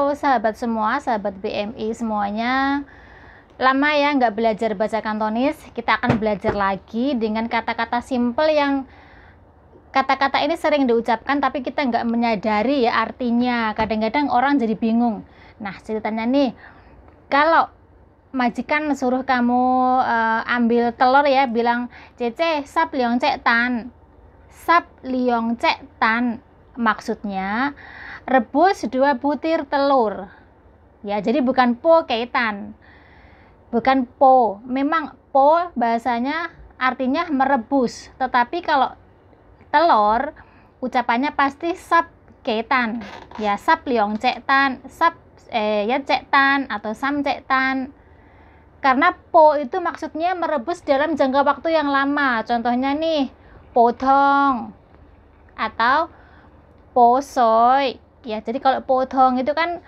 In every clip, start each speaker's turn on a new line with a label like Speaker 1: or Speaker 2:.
Speaker 1: Halo sahabat semua, sahabat BMI semuanya. Lama ya nggak belajar baca Kantonis. Kita akan belajar lagi dengan kata-kata simple yang kata-kata ini sering diucapkan tapi kita nggak menyadari ya artinya. Kadang-kadang orang jadi bingung. Nah ceritanya nih, kalau majikan suruh kamu ambil telur ya, bilang Cece sap liong cek tan. Sap liong cek tan maksudnya rebus 2 butir telur ya, jadi bukan po kaitan, bukan po. Memang po bahasanya artinya merebus, tetapi kalau telur ucapannya pasti sap kaitan ya, sap liong cek tan, sap ya cek tan atau sam cek tan. Karena po itu maksudnya merebus dalam jangka waktu yang lama. Contohnya nih, potong atau posoy ya. Jadi kalau potong itu kan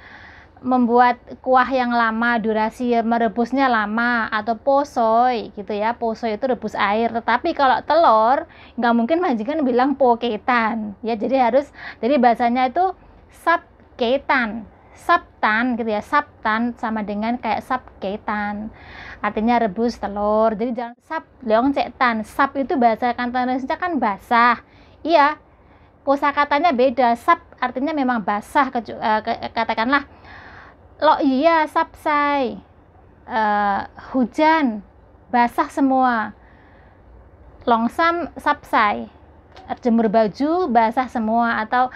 Speaker 1: membuat kuah yang lama, durasi merebusnya lama, atau posoy gitu ya. Posoy itu rebus air. Tetapi kalau telur nggak mungkin majikan bilang poketan ya. Jadi bahasanya itu sapketan, saptan gitu ya. Saptan sama dengan kayak sapketan, artinya rebus telur. Jadi jangan sap leong cek tan. Sap itu bahasa Kantonisnya kan basah. Iya, kosakatanya beda. Sap artinya memang basah, katakanlah lo iya sapsai, hujan basah semua. Longsam sapsai, jemur baju basah semua. Atau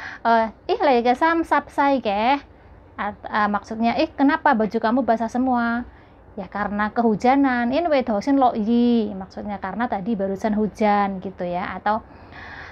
Speaker 1: lagi kesam sapsai ke, maksudnya kenapa baju kamu basah semua? Ya karena kehujanan. Ini wedosin lo iya, maksudnya karena tadi barusan hujan gitu ya. Atau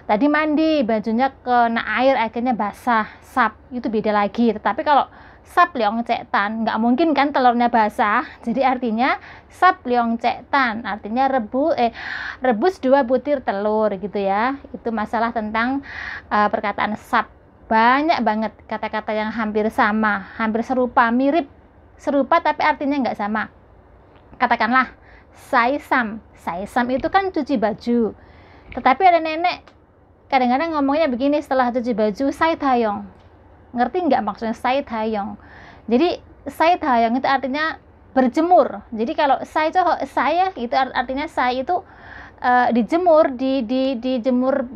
Speaker 1: tadi mandi bajunya kena air akhirnya basah, sap itu beda lagi. Tetapi kalau sap liong cek tan nggak mungkin kan telurnya basah, jadi artinya sap liong cek tan artinya rebus 2 butir telur gitu ya. Itu masalah tentang perkataan sap. Banyak banget kata-kata yang hampir sama, hampir serupa, mirip serupa tapi artinya nggak sama. Katakanlah saisam. Saisam itu kan cuci baju, tetapi ada nenek kadang-kadang ngomongnya begini setelah cuci baju, sai tayong. Ngerti nggak maksudnya sai tayong? Jadi sai tayong itu artinya berjemur. Jadi kalau saya itu artinya saya itu dijemur, dijemur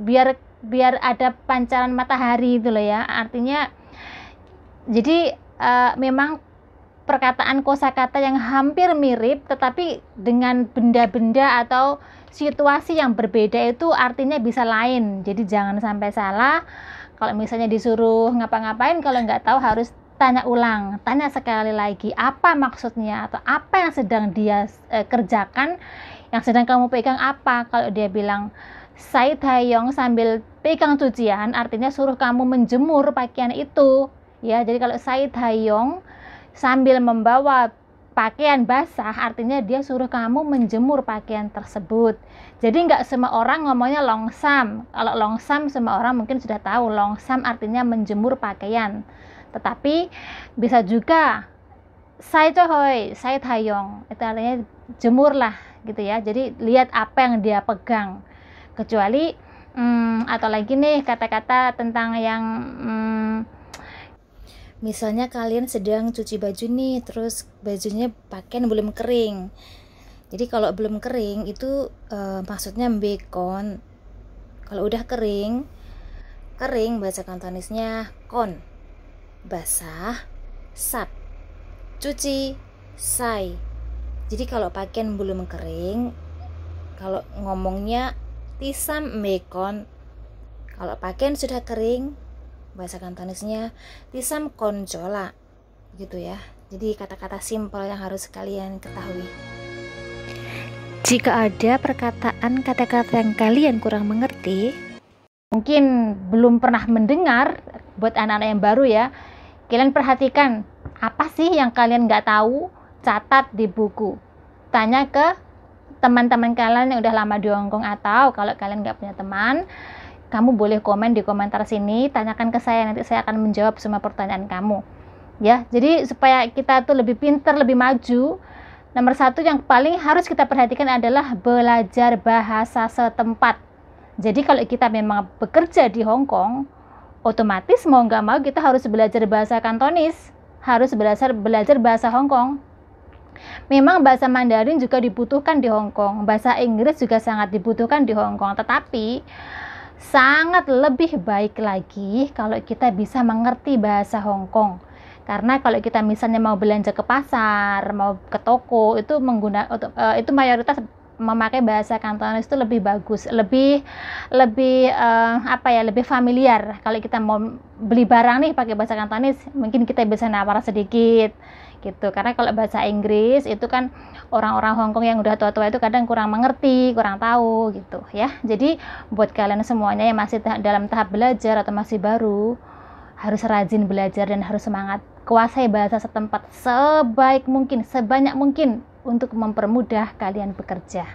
Speaker 1: biar ada pancaran matahari itu loh ya. Artinya jadi memang perkataan kosakata yang hampir mirip tetapi dengan benda-benda atau situasi yang berbeda itu artinya bisa lain. Jadi jangan sampai salah. Kalau misalnya disuruh ngapa-ngapain, kalau nggak tahu harus tanya ulang, tanya sekali lagi apa maksudnya atau apa yang sedang dia kerjakan, yang sedang kamu pegang apa. Kalau dia bilang sai tayong sambil pegang cucian, artinya suruh kamu menjemur pakaian itu ya. Jadi kalau sai tayong sambil membawa pakaian basah, artinya dia suruh kamu menjemur pakaian tersebut. Jadi nggak semua orang ngomongnya longsam. Kalau longsam semua orang mungkin sudah tahu, longsam artinya menjemur pakaian. Tetapi bisa juga sai cohoy, sai tayong, itu artinya jemurlah gitu ya. Jadi lihat apa yang dia pegang. Kecuali atau lagi nih kata-kata tentang yang misalnya kalian sedang cuci baju nih, terus bajunya pakaian belum kering. Jadi kalau belum kering itu maksudnya mbekon. Kalau udah kering bahasa Kantonisnya kon. Basah, sap. Cuci, sai. Jadi kalau pakaian belum kering, kalau ngomongnya tisam mbekon. Kalau pakaian sudah kering, bahasa Kantonisnya tisam koncola gitu ya. Jadi kata-kata simpel yang harus kalian ketahui. Jika ada perkataan kata-kata yang kalian kurang mengerti, mungkin belum pernah mendengar, buat anak-anak yang baru ya, kalian perhatikan apa sih yang kalian nggak tahu, catat di buku, tanya ke teman-teman kalian yang udah lama di Hongkong. Atau kalau kalian nggak punya teman, kamu boleh komen di komentar sini, tanyakan ke saya, nanti saya akan menjawab semua pertanyaan kamu ya. Jadi supaya kita tuh lebih pintar, lebih maju, nomor 1 yang paling harus kita perhatikan adalah belajar bahasa setempat. Jadi kalau kita memang bekerja di Hongkong, otomatis mau nggak mau kita harus belajar bahasa Kantonis, harus belajar bahasa Hong Kong. Memang bahasa Mandarin juga dibutuhkan di Hong Kong, bahasa Inggris juga sangat dibutuhkan di Hong Kong, tetapi sangat lebih baik lagi kalau kita bisa mengerti bahasa Hong Kong. Karena kalau kita misalnya mau belanja ke pasar, mau ke toko, itu itu mayoritas memakai bahasa Kantonis itu lebih bagus, lebih lebih familiar. Kalau kita mau beli barang nih pakai bahasa Kantonis, mungkin kita bisa nawar sedikit gitu. Karena kalau bahasa Inggris itu kan orang-orang Hong Kong yang udah tua-tua itu kadang kurang mengerti, kurang tahu gitu ya. Jadi buat kalian semuanya yang masih dalam tahap belajar atau masih baru, harus rajin belajar dan harus semangat kuasai bahasa setempat sebaik mungkin, sebanyak mungkin untuk mempermudah kalian bekerja.